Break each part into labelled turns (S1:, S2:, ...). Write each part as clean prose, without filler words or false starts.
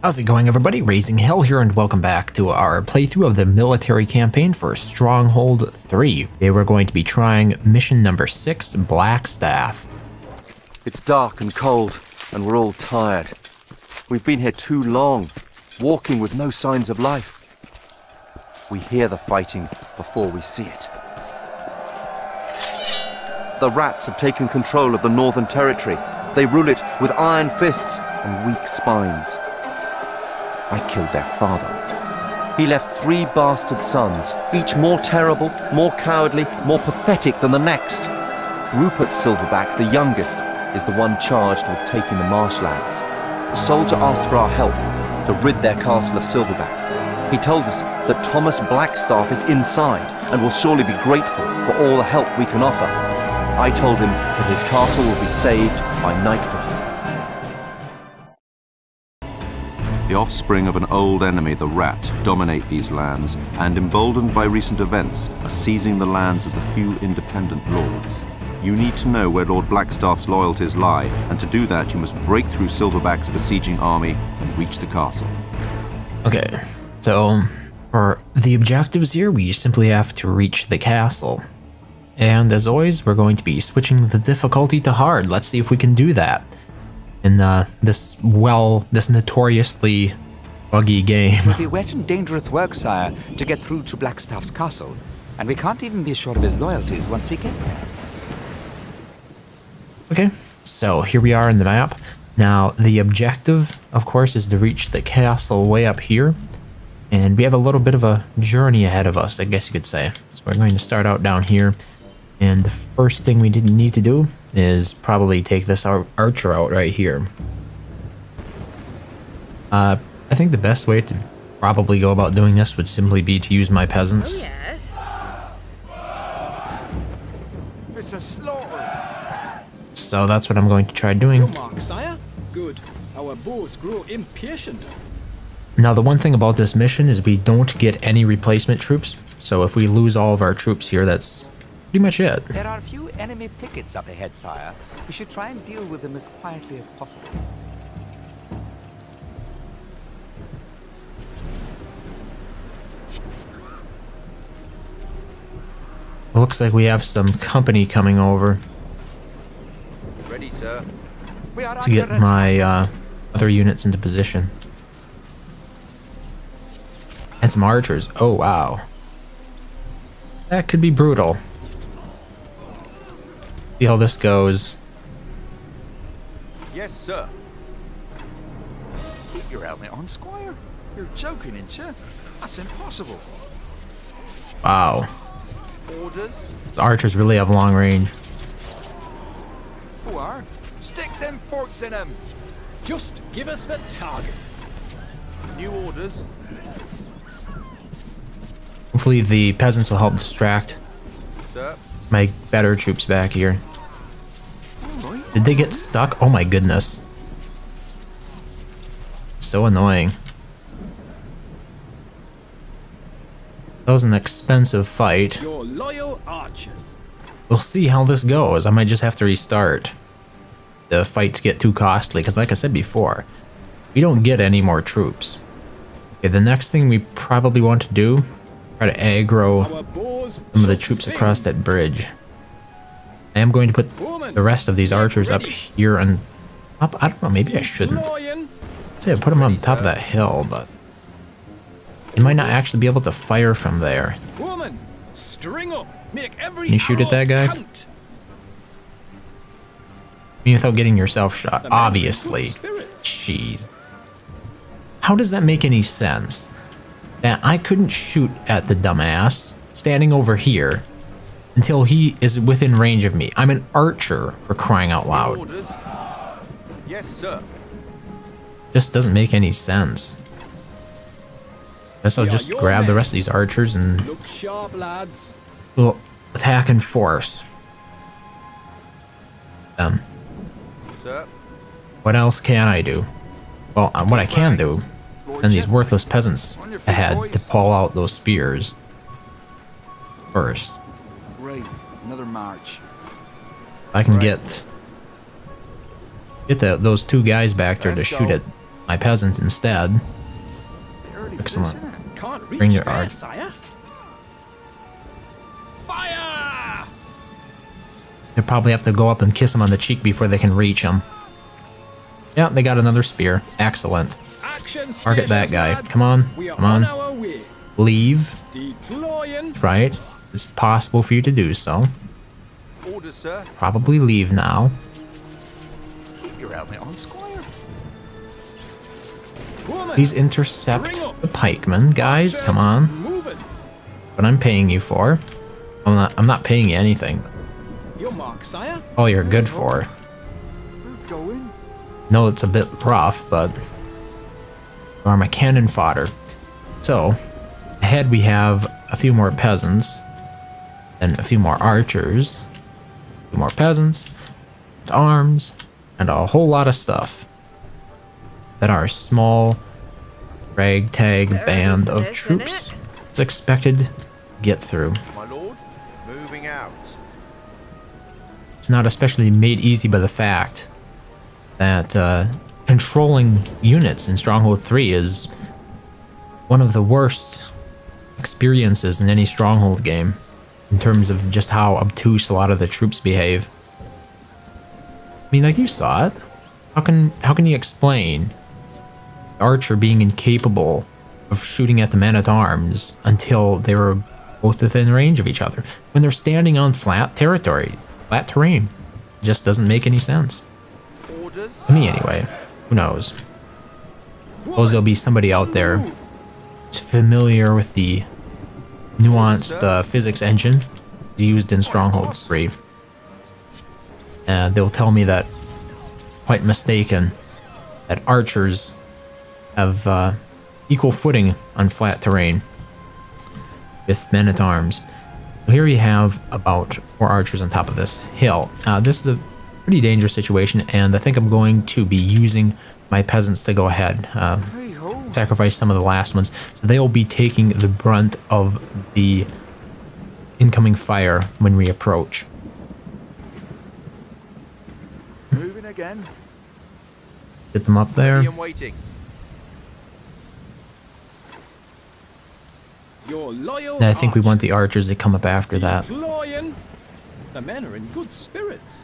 S1: How's it going, everybody? RazingHel here, and welcome back to our playthrough of the military campaign for Stronghold 3. Today we're going to be trying mission number 6, Blackstaff.
S2: It's dark and cold, and we're all tired. We've been here too long, walking with no signs of life. We hear the fighting before we see it. The rats have taken control of the Northern Territory. They rule it with iron fists and weak spines. I killed their father. He left 3 bastard sons, each more terrible, more cowardly, more pathetic than the next. Rupert Silverback, the youngest, is the one charged with taking the marshlands. The soldier asked for our help to rid their castle of Silverback. He told us that Thomas Blackstaff is inside and will surely be grateful for all the help we can offer. I told him that his castle will be saved by nightfall.
S3: The offspring of an old enemy, the Rat, dominate these lands, and emboldened by recent events, are seizing the lands of the few independent lords. You need to know where Lord Blackstaff's loyalties lie, and to do that you must break through Silverback's besieging army and reach the castle.
S1: Okay, so for the objectives here, we simply have to reach the castle. And as always, we're going to be switching the difficulty to hard. Let's see if we can do that in this notoriously buggy game.
S4: It will be wet and dangerous work, sire, to get through to Blackstaff's castle, and we can't even be sure of his loyalties once we get there.
S1: Okay, so here we are in the map. Now, the objective, of course, is to reach the castle way up here, and we have a little bit of a journey ahead of us, I guess you could say. So we're going to start out down here, and the first thing we didn't need to do is probably take this archer out right here. I think the best way to probably go about doing this would simply be to use my peasants.
S5: Oh, yes.
S4: It's a slaughter.
S1: So that's what I'm going to try doing.
S6: Your mark, sire. Good. Our bows grow impatient.
S1: Now, the one thing about this mission is we don't get any replacement troops. So if we lose all of our troops here, that's pretty much it.
S4: There are a few enemy pickets up ahead, sire. We should try and deal with them as quietly as possible.
S1: Looks like we have some company coming over
S2: Ready, sir.
S4: We are
S1: to get my other units into position. And some archers. Oh, wow. That could be brutal. See how this goes.
S2: Yes, sir.
S4: Keep your helmet on, squire. You're joking, ain't you? That's impossible.
S1: Wow.
S2: Orders?
S1: The archers really have long range.
S4: Who are? Stick them forks in them.
S6: Just give us the target.
S2: New orders?
S1: Hopefully the peasants will help distract
S2: Sir?
S1: my better troops back here. Did they get stuck? Oh my goodness. So annoying. That was an expensive fight.
S6: Your loyal archers.
S1: We'll see how this goes. I might just have to restart. The fights get too costly, because like I said before, we don't get any more troops. Okay, the next thing we probably want to do, try to aggro
S6: Our bows
S1: some of the
S6: shall
S1: troops
S6: sing.
S1: across that bridge. I am going to put the rest of these archers up here and up. I don't know, maybe I shouldn't.
S6: Lion.
S1: Say I put them on top of that hill, but you might not actually be able to fire from there.
S6: Woman, string up. Make every
S1: Can you shoot at that
S6: arrow
S1: guy?
S6: count.
S1: I mean, without getting yourself shot,
S6: The man with
S1: obviously.
S6: good spirits.
S1: Jeez. How does that make any sense? That I couldn't shoot at the dumbass standing over here until he is within range of me. I'm an archer, for crying out loud.
S2: Orders? Yes, sir.
S1: Just doesn't make any sense. Guess I'll
S6: We are
S1: just
S6: your
S1: grab the
S6: men.
S1: rest of these archers and
S6: Look sharp, lads.
S1: we'll attack and force them.
S2: Sir?
S1: What else can I do? Well, what I can do, send these worthless peasants ahead to pull out those spears first.
S4: Great. Another march.
S1: I can get those 2 guys back there to shoot at my peasants instead. Excellent.
S6: Can't reach
S1: Bring your
S6: there,
S1: arc.
S6: sire. Fire!
S1: They probably have to go up and kiss him on the cheek before they can reach him. Yeah, they got another spear. Excellent.
S6: Action
S1: Target that
S6: stations,
S1: guy.
S6: lads.
S1: Come on.
S6: We are
S1: Come on.
S6: our way.
S1: Leave.
S6: Deploying.
S1: Right. It's possible for you to do so.
S2: Orders, sir.
S1: Probably leave now.
S4: Keep your helmet on, squire.
S6: Woman,
S1: Please intercept
S6: bring up.
S1: the pikemen, guys. Come on.
S6: Moving.
S1: What I'm paying you for. I'm not paying you anything.
S6: Your mark, sire.
S1: All you're good for.
S4: We're going.
S1: No, it's a bit rough, but you are my cannon fodder. So, ahead we have a few more peasants, and a few more archers, a few more peasants, and arms, and a whole lot of stuff that our small ragtag band of troops is expected to get through.
S3: My lord, moving out.
S1: It's not especially made easy by the fact that controlling units in Stronghold 3 is one of the worst experiences in any Stronghold game in terms of just how obtuse a lot of the troops behave. I mean, like, you saw it. How can you explain Archer being incapable of shooting at the men-at-arms until they were both within range of each other when they're standing on flat territory, flat terrain? It just doesn't make any sense.
S2: Orders.
S1: To me, anyway. Who knows? Suppose there'll be somebody out there who's familiar with the nuanced physics engine used in Stronghold 3. They'll tell me that, quite mistaken, that archers have equal footing on flat terrain with men-at-arms. Here we have about 4 archers on top of this hill. This is a pretty dangerous situation, and I think I'm going to be using my peasants to go ahead, sacrifice some of the last ones, so they'll be taking the brunt of the incoming fire when we approach.
S4: Moving again.
S1: Get them up there.
S2: I'm waiting.
S6: Your loyal
S1: And I think we want the archers to come up after that.
S6: Deploying. The men are in good spirits.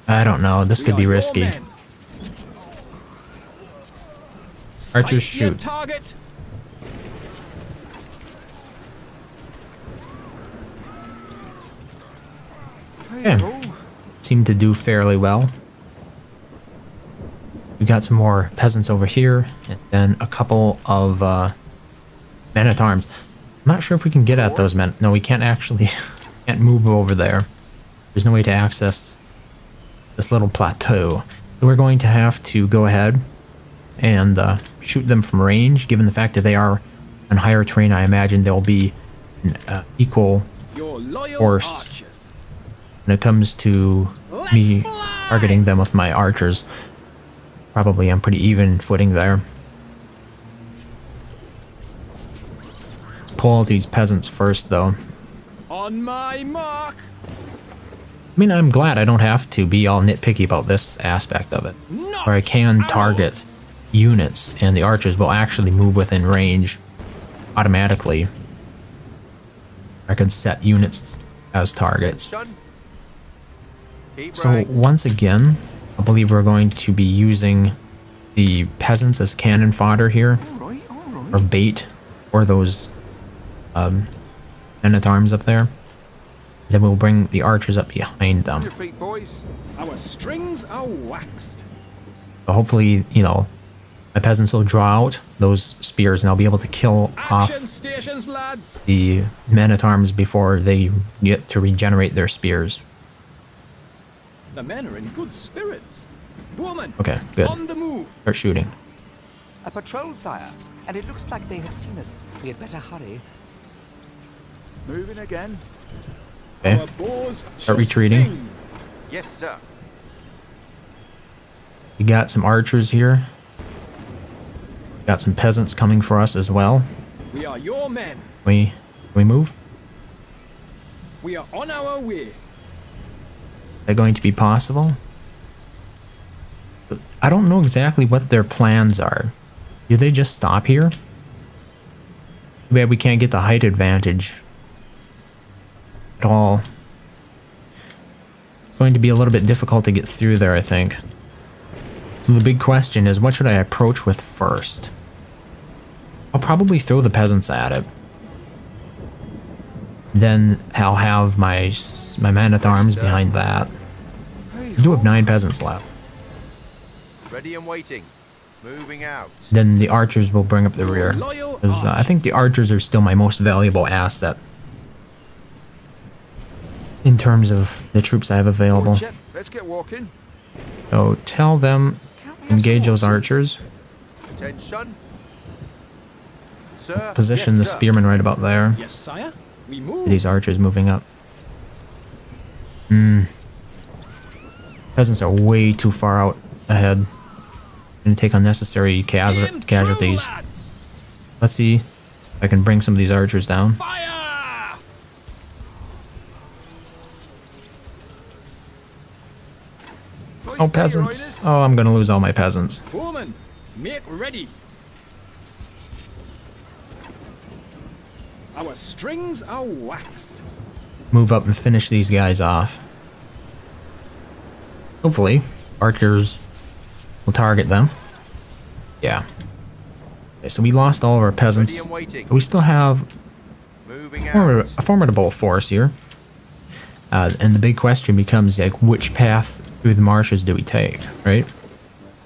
S1: I don't know, this could
S6: We
S1: be
S6: are your
S1: risky.
S6: men.
S1: Archers
S6: Sight your
S1: shoot.
S6: target.
S1: Okay. Seem to do fairly well. We got some more peasants over here, and then a couple of men-at-arms. I'm not sure if we can get at those men. No, we can't actually can't move over there. There's no way to access this little plateau. So we're going to have to go ahead and shoot them from range. Given the fact that they are on higher terrain, I imagine they'll be an equal
S6: Your loyal
S1: force
S6: archers.
S1: when it comes to me targeting them with my archers. Probably on pretty even footing there. Let's pull out these peasants first, though.
S6: On my mark.
S1: I mean, I'm glad I don't have to be all nitpicky about this aspect of it, where I can target units, and the archers will actually move within range automatically. I could set units as targets. So once again, I believe we're going to be using the peasants as cannon fodder here, or bait for those men-at-arms up there. Then we'll bring the archers up behind them.
S4: Your feet, boys.
S6: Our strings are waxed.
S1: So hopefully, you know, my peasants will draw out those spears and I'll be able to kill
S6: Action
S1: off
S6: stations, lads.
S1: the men-at-arms before they get to regenerate their spears.
S6: The men are in good spirits. Woman,
S1: Okay, good.
S6: on the move.
S1: Start shooting.
S4: A patrol, sire, and it looks like they have seen us. We had better hurry. Moving again.
S1: Okay,
S6: Our bows shall
S1: start retreating.
S6: sing.
S2: Yes, sir.
S1: We got some archers here. Got some peasants coming for us as well.
S6: We are your men.
S1: Can we move?
S6: We are on our way.
S1: Is that going to be possible? I don't know exactly what their plans are. Do they just stop here? Too bad we can't get the height advantage at all. It's going to be a little bit difficult to get through there, I think. So the big question is, what should I approach with first? I'll probably throw the peasants at it. Then I'll have my man-at-arms behind that. I do have 9 peasants left.
S3: Ready and waiting. Moving out.
S1: Then the archers will bring up the rear. Because I think the archers are still my most valuable asset in terms of the troops I have available.
S6: Let's get walking.
S1: So tell them, engage those archers.
S3: Attention. Sir.
S1: Position the spearmen right about there.
S6: Yes, sire. We move.
S1: These archers moving up. Peasants are way too far out ahead. Gonna take unnecessary casualties. Let's see if I can bring some of these archers down.
S6: Fire!
S1: Oh, peasants. Oh, I'm gonna lose all my peasants.
S6: Woman, make ready. Our strings are waxed.
S1: Move up and finish these guys off. Hopefully, archers will target them. Yeah. Okay, so we lost all of our peasants. But we still have a formidable force here. And the big question becomes, like, which path through the marshes do we take, right?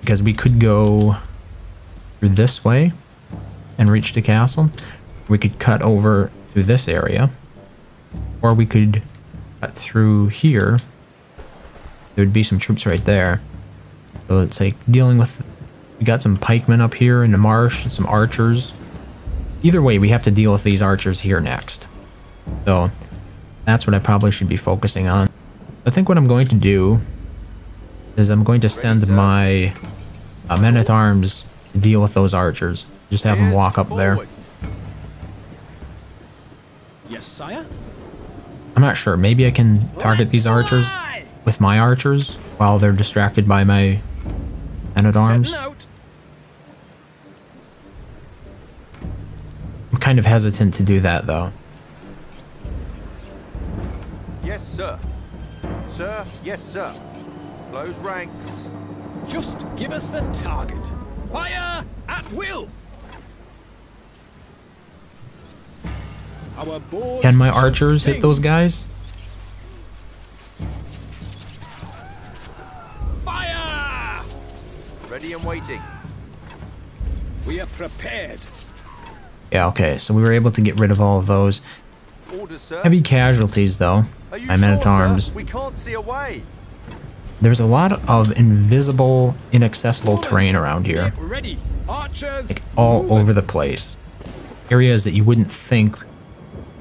S1: Because we could go through this way and reach the castle. We could cut over through this area. Or we could cut through here. There would be some troops right there. So it's like dealing with... We got some pikemen up here in the marsh and some archers. Either way, we have to deal with these archers here next. So that's what I probably should be focusing on. I think what I'm going to do is I'm going to send my men-at-arms to deal with those archers. Just have them walk up there.
S6: Yes, sire.
S1: I'm not sure. Maybe I can target these archers with my archers while they're distracted by my men-at-arms. I'm kind of hesitant to do that, though.
S3: Yes, sir. Sir, yes, sir. Close ranks.
S6: Just give us the target. Fire at will. Our bows
S1: Can my
S6: shall
S1: archers hit
S6: sing.
S1: those guys?
S6: Fire!
S3: Ready and waiting.
S6: We are prepared.
S1: Yeah, okay, so we were able to get rid of all of those.
S3: Orders, sir.
S1: Heavy casualties, though.
S3: Are you
S1: My men-at-arms.
S3: sure, sir? We can't see a way.
S1: There's a lot of invisible, inaccessible terrain around here.
S6: Get ready. Archers.
S1: Like, all
S6: moving.
S1: over the place. Areas that you wouldn't think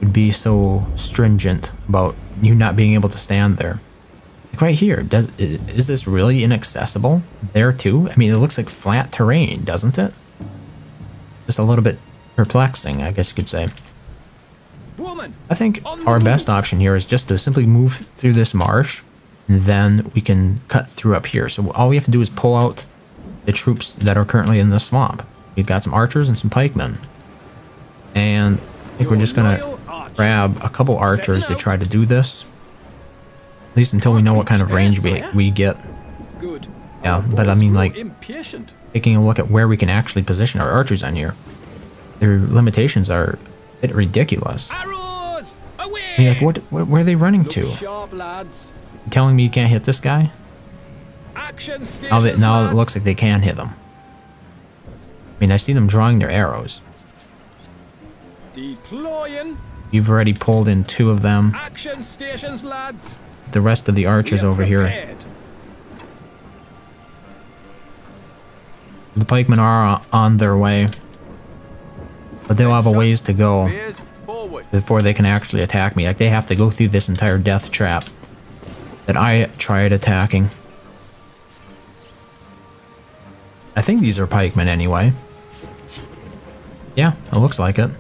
S1: would be so stringent about you not being able to stand there. Like right here, is this really inaccessible there too? I mean, it looks like flat terrain, doesn't it? Just a little bit perplexing, I guess you could say.
S6: Woman,
S1: I think
S6: on the
S1: our
S6: move.
S1: best option here is just to simply move through this marsh, and then we can cut through up here. So all we have to do is pull out the troops that are currently in the swamp. We've got some archers and some pikemen. And I think we're just gonna grab a couple archers to try to do this. At least until we know what kind of range we get.
S6: Good.
S1: Yeah,
S6: Our
S1: but I
S6: bows
S1: mean,
S6: grow
S1: like,
S6: impatient.
S1: taking a look at where we can actually position our archers on here. Their limitations are a bit ridiculous.
S6: Arrows away.
S1: I mean, like, where are they running
S6: Look
S1: to?
S6: sharp, lads.
S1: You telling me you can't hit this guy?
S6: Action
S1: Now
S6: stations,
S1: it
S6: lads.
S1: looks like they can hit them. I mean, I see them drawing their arrows.
S6: Deploying.
S1: You've already pulled in 2 of them.
S6: Action stations, lads.
S1: The rest of the archers
S6: We are
S1: over here.
S6: prepared.
S1: The pikemen are on their way. But they'll have a ways to go
S3: Spears forward.
S1: before they can actually attack me. Like, they have to go through this entire death trap that I tried attacking. I think these are pikemen anyway. Yeah, it looks like it.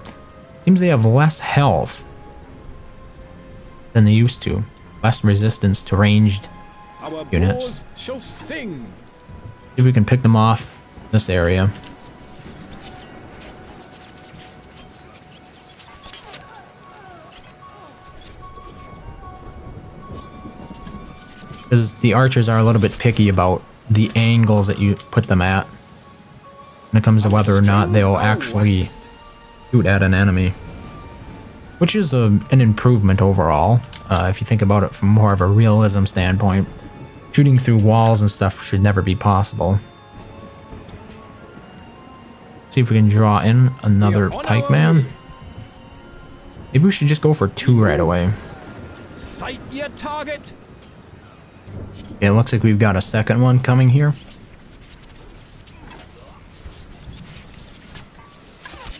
S1: Seems they have less health than they used to. Less resistance to ranged
S6: Our
S1: units.
S6: bows shall sing.
S1: if we can pick them off this area. Because the archers are a little bit picky about the angles that you put them at when it comes to whether or not they'll actually shoot at an enemy. Which is an improvement overall, if you think about it from more of a realism standpoint. Shooting through walls and stuff should never be possible. See if we can draw in another pikeman. Maybe we should just go for 2 right away.
S6: Sight your target.
S1: It looks like we've got a second one coming here.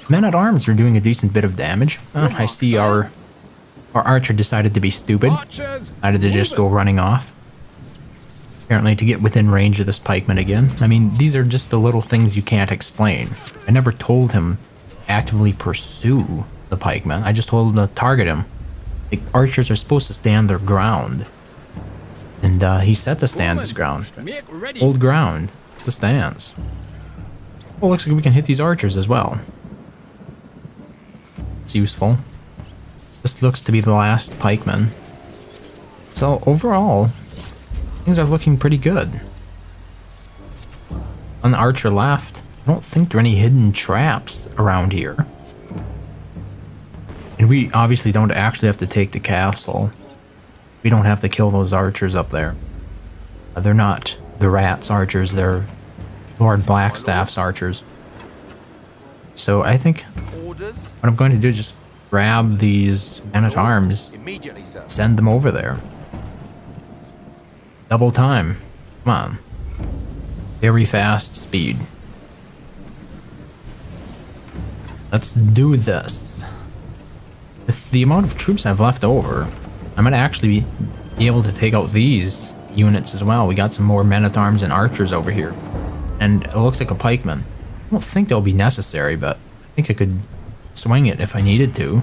S1: Men-at-arms are doing a decent bit of damage. I see our archer decided to be stupid. Decided to just go running off. Apparently to get within range of this pikeman again. I mean, these are just the little things you can't explain. I never told him to actively pursue the pikeman. I just told him to target him. Like, archers are supposed to stand their ground. And he's set to stand his ground. Hold ground. It's the stands. Well, looks like we can hit these archers as well. It's useful. This looks to be the last pikeman. So overall, things are looking pretty good. On the archer left, I don't think there are any hidden traps around here. And we obviously don't actually have to take the castle. We don't have to kill those archers up there. They're not the Rat's archers, they're Lord Blackstaff's archers. So I think what I'm going to do is just grab these men-at-arms, send them over there. Double time. Come on. Very fast speed. Let's do this. With the amount of troops I've left over, I'm going to actually be able to take out these units as well. We got some more men-at-arms and archers over here. And it looks like a pikeman. I don't think they'll be necessary, but I think I could swing it if I needed to.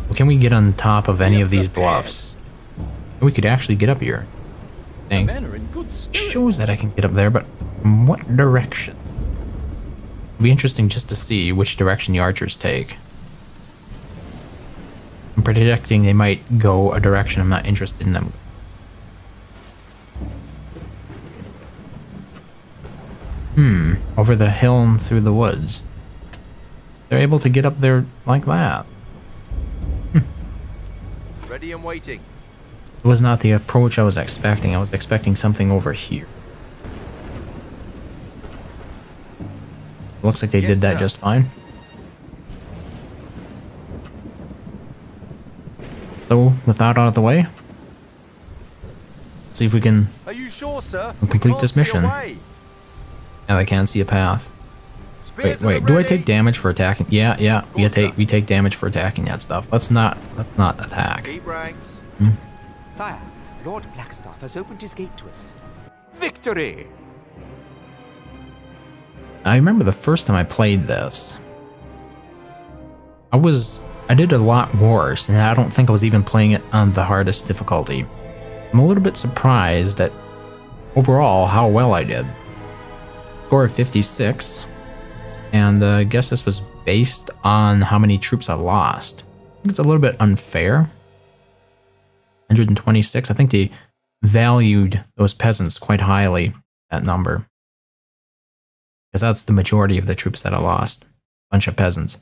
S1: Well, can we get on top of any of these bluffs? We could actually get up here. Dang. Shows that I can get up there, but from what direction? It'll be interesting just to see which direction the archers take. I'm predicting they might go a direction I'm not interested in them. Over the hill and through the woods. They're able to get up there like that.
S2: Ready and waiting.
S1: It was not the approach I was expecting. I was expecting something over here. Looks like they did that just fine. So, with that out of the way, let's see if we can complete this mission. Now I can't see a path. Wait, do I take damage for attacking? Yeah, we take damage for attacking that stuff. Let's not attack.
S4: Sire, Lord Blackstaff has opened his gate to us. Victory!
S1: I remember the first time I played this. I did a lot worse, and I don't think I was even playing it on the hardest difficulty. I'm a little bit surprised at overall how well I did. Score of 56, and I guess this was based on how many troops I lost. I think it's a little bit unfair. 126, I think they valued those peasants quite highly, that number. Because that's the majority of the troops that I lost. Bunch of peasants.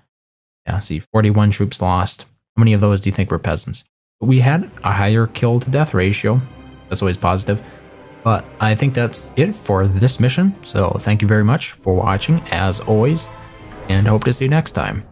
S1: Yeah, see, 41 troops lost. How many of those do you think were peasants? But we had a higher kill to death ratio. That's always positive. But I think that's it for this mission. So thank you very much for watching, as always, and hope to see you next time.